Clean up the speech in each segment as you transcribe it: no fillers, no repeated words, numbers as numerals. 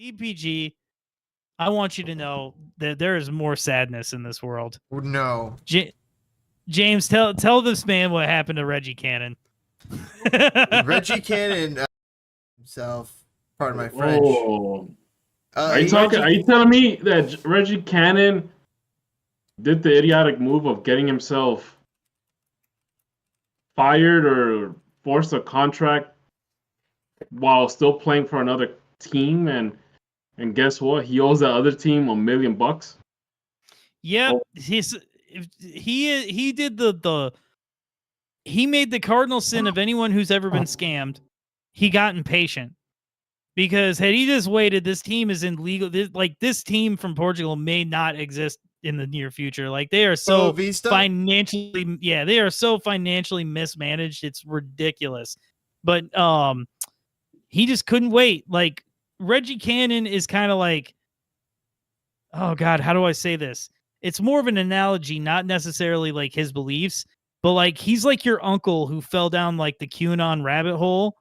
DPG, I want you to know that there is more sadness in this world. No. James, tell this man what happened to Reggie Cannon. Reggie Cannon himself, pardon my French. Oh. Are you telling me that Reggie Cannon did the idiotic move of getting himself fired or forced a contract while still playing for another team, and guess what? He owes that other team $1 million. Yep, he did he made the cardinal sin of anyone who's ever been scammed. He got impatient because had he just waited, this team is in legal. This team from Portugal may not exist in the near future. Like they are so financially, they are so financially mismanaged. It's ridiculous. But he just couldn't wait. Like Reggie Cannon is kind of like, oh God, how do I say this? It's more of an analogy, not necessarily like his beliefs, but like he's like your uncle who fell down like the QAnon rabbit hole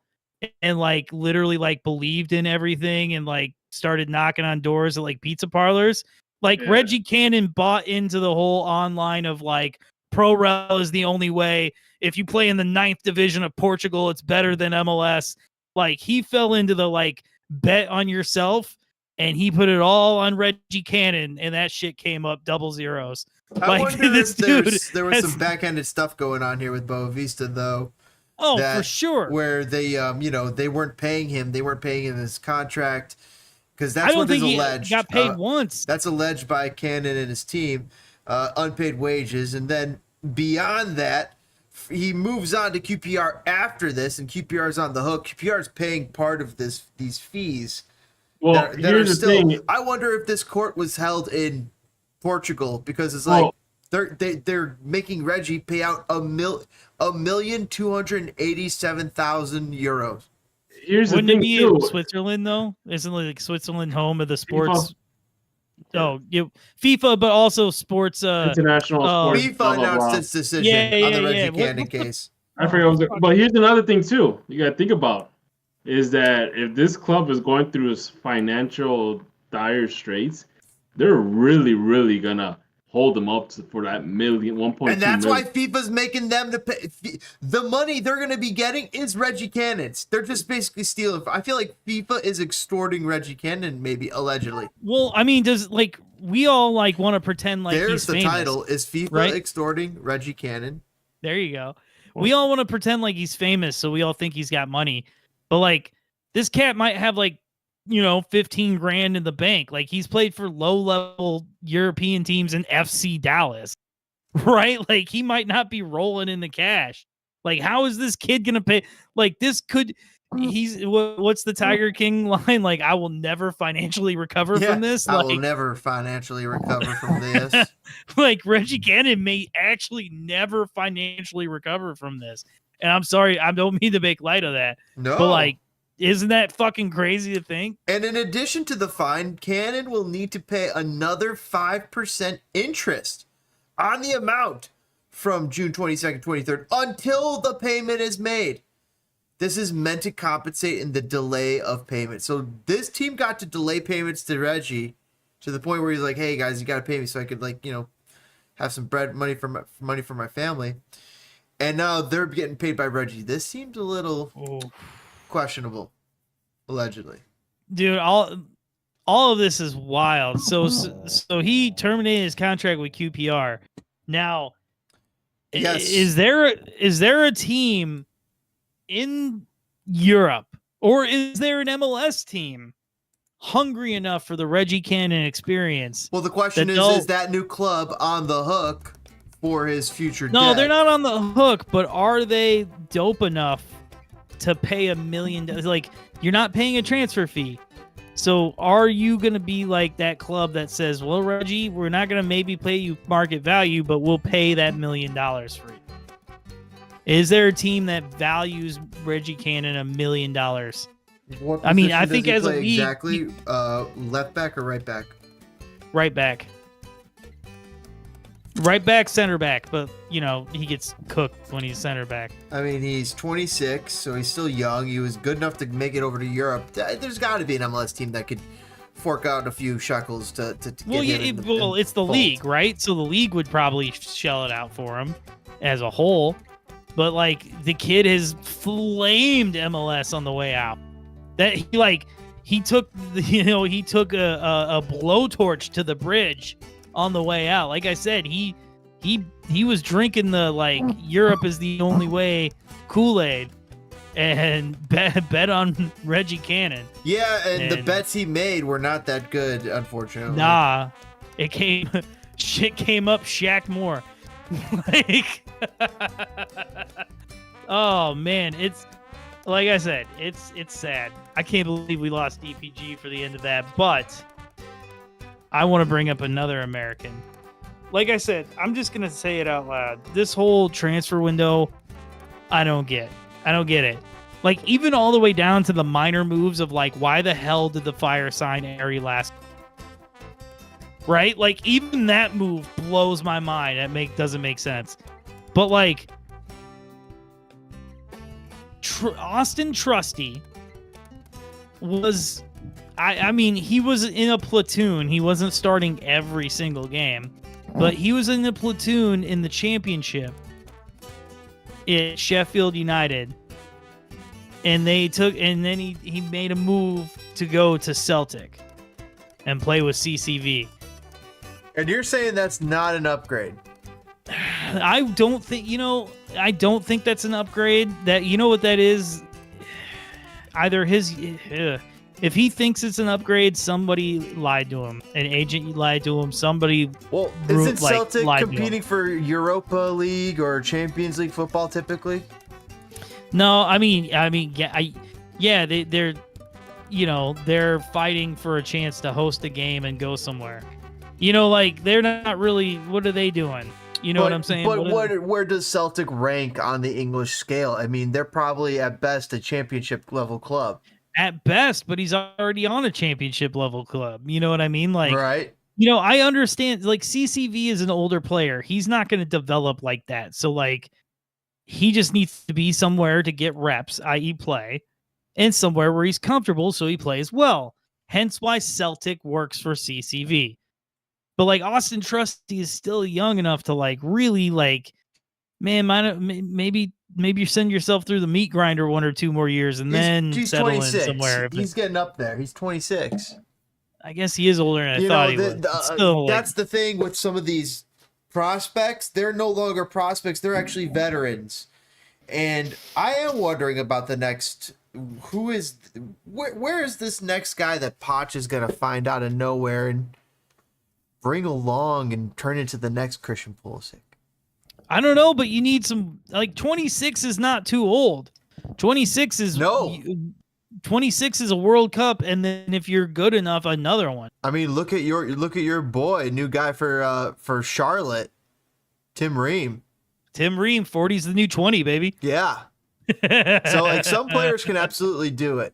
and like literally like believed in everything and like started knocking on doors at like pizza parlors. Like Reggie Cannon bought into the whole online of like pro rel is the only way. If you play in the 9th division of Portugal, it's better than MLS. Like he fell into the like bet on yourself and he put it all on Reggie Cannon and that shit came up double zeros. I wonder if there was some backhanded stuff going on here with Boavista though. Oh, for sure. Where they they weren't paying him. They weren't paying him his contract. Because that's what is alleged. He got paid once. That's alleged by Cannon and his team, unpaid wages, and then beyond that, he moves on to QPR after this, and QPR is on the hook. QPR is paying part of these fees. Well, that here's the thing. I wonder if this court was held in Portugal because it's like they're making Reggie pay out €1,287,000. Wouldn't it be in Switzerland though? Isn't like Switzerland home of the sports? FIFA, but also sports. International sports. FIFA announced its decision on the Reggie Cannon case. I forgot. But here's another thing too. You got to think about is that if this club is going through its financial dire straits, they're really, really gonna hold them up for that $1.2 million. And that's why FIFA's making them to pay. The money they're going to be getting is Reggie Cannon's. They're just basically stealing. I feel like FIFA is extorting Reggie Cannon, maybe allegedly. Well, I mean, we all like want to pretend like there's he's the famous, title is FIFA extorting Reggie Cannon. There you go. We all want to pretend like he's famous, so we all think he's got money. But like this cat might have like 15 grand in the bank. Like he's played for low level European teams in FC Dallas, right? Like he might not be rolling in the cash. Like how is this kid going to pay? Like what's the Tiger King line? Like I will never financially recover from this. I will never financially recover from this. Like Reggie Cannon may actually never financially recover from this. And I'm sorry, I don't mean to make light of that. No. But like, isn't that fucking crazy to think? And in addition to the fine, Cannon will need to pay another 5% interest on the amount from June 22nd, 23rd until the payment is made. This is meant to compensate in the delay of payment. So this team got to delay payments to Reggie to the point where he's like, hey guys, you got to pay me so I could have some money for my family. And now they're getting paid by Reggie. This seems a little questionable, allegedly. Dude, all of this is wild. So he terminated his contract with QPR. Now, is there a team in Europe or is there an MLS team hungry enough for the Reggie Cannon experience? Well, the question is that new club on the hook for his future No, debt? They're not on the hook, but are they dope enough to pay $1 million? Like, you're not paying a transfer fee. So are you going to be like that club that says, well, Reggie, we're not going to maybe pay you market value, but we'll pay that $1 million for you? Is there a team that values Reggie Cannon $1 million? I mean, I think as a league, exactly left back or right back? Right back. Right back, center back, but he gets cooked when he's center back. I mean, he's 26, so he's still young. He was good enough to make it over to Europe. There's got to be an MLS team that could fork out a few shekels to get Well, him yeah, in the, well, in it's the fold. league, right? So the league would probably shell it out for him as a whole. But like the kid has flamed MLS on the way out. That he took he took a blowtorch to the bridge on the way out. Like I said, he was drinking the like Europe is the only way Kool-Aid and bet on Reggie Cannon. Yeah, and the bets he made were not that good, unfortunately. Nah, shit came up Shaq Moore. Like, oh man, it's like I said, it's sad. I can't believe we lost DPG for the end of that, but I want to bring up another American. Like I said, I'm just gonna say it out loud. This whole transfer window, I don't get it. Like, even all the way down to the minor moves of like, why the hell did the Fire sign Airy last? Right? Like, even that move blows my mind. That doesn't make sense. But like, Austin Trusty was, I mean, he was in a platoon. He wasn't starting every single game, but he was in the platoon in the championship at Sheffield United. And then he made a move to go to Celtic and play with CCV. And you're saying that's not an upgrade? I don't think that's an upgrade. That, you know what that is? Either if he thinks it's an upgrade, somebody lied to him. An agent lied to him. Somebody. Well, isn't Celtic competing for Europa League or Champions League football typically? No, I mean, yeah, they're fighting for a chance to host a game and go somewhere. Like, they're not really. What are they doing? You know what I'm saying? But where does Celtic rank on the English scale? I mean, they're probably at best a championship level club. At best, but he's already on a championship level club. You know what I mean? Like, right. I understand. Like, CCV is an older player. He's not going to develop like that. So like, he just needs to be somewhere to get reps, i.e. play, and somewhere where he's comfortable so he plays well. Hence why Celtic works for CCV. But like, Austin Trusty is still young enough to like really like, man, maybe you send yourself through the meat grinder 1 or 2 more years and then settle 26. in somewhere. He's getting up there. He's 26. I guess he is older than I thought he was. That's the thing with some of these prospects. They're no longer prospects. They're actually veterans. And I am wondering about the next. Where is this next guy that Poch is going to find out of nowhere and bring along and turn into the next Christian Pulisic? I don't know, but you need some, like, 26 is not too old. 26 is no. 26 is a World Cup, and then if you're good enough, another one. I mean, look at your boy, new guy for Charlotte, Tim Ream. Tim Ream, 40's the new 20, baby. Yeah. So like, some players can absolutely do it.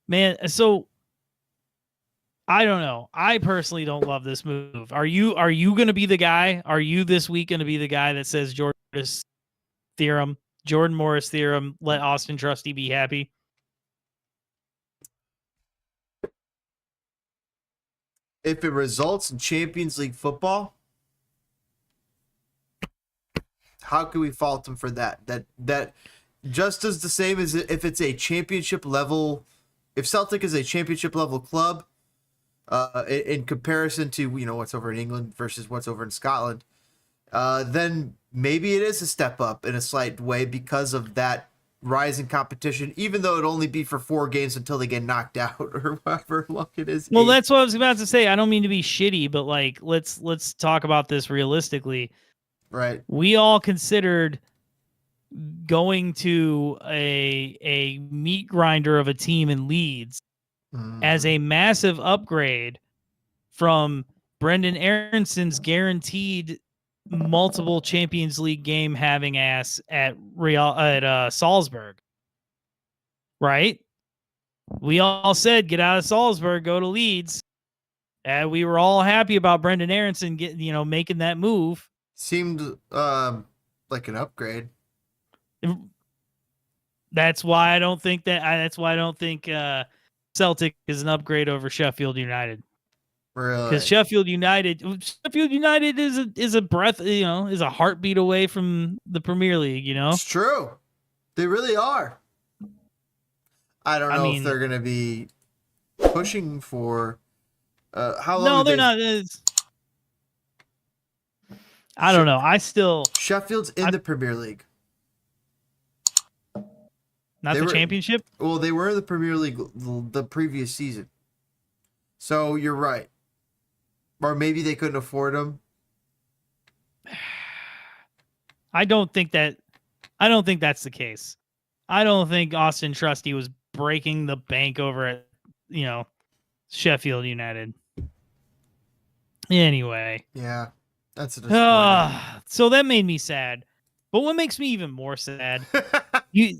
Man, so I don't know. I personally don't love this move. Are you going to be the guy? Are you this week going to be the guy that says Jordan Morris theorem, let Austin Trusty be happy? If it results in Champions League football, how can we fault him for that? That just as the same as if it's a championship level, if Celtic is a championship level club, in comparison to what's over in England versus what's over in Scotland, then maybe it is a step up in a slight way because of that rising competition, even though it'd only be for 4 games until they get knocked out or however long it is. Well, that's what I was about to say. I don't mean to be shitty, but like, let's talk about this realistically. Right. We all considered going to a meat grinder of a team in Leeds as a massive upgrade from Brendan Aaronson's guaranteed multiple Champions League game having ass at Salzburg. Right? We all said, get out of Salzburg, go to Leeds. And we were all happy about Brendan Aronson making that move. Seemed like an upgrade. That's why I don't think Celtic is an upgrade over Sheffield United. Really? Because Sheffield United is a breath, is a heartbeat away from the Premier League. It's true. They really are. I don't know if they're going to be pushing for how long. No, they're not. I don't know. Sheffield's in the Premier League. Not the championship? Well, they were in the Premier League the previous season. So you're right. Or maybe they couldn't afford him. I don't think that's the case. I don't think Austin Trusty was breaking the bank over at, Sheffield United. Anyway. Yeah. That's a disappointment. So that made me sad. But what makes me even more sad, you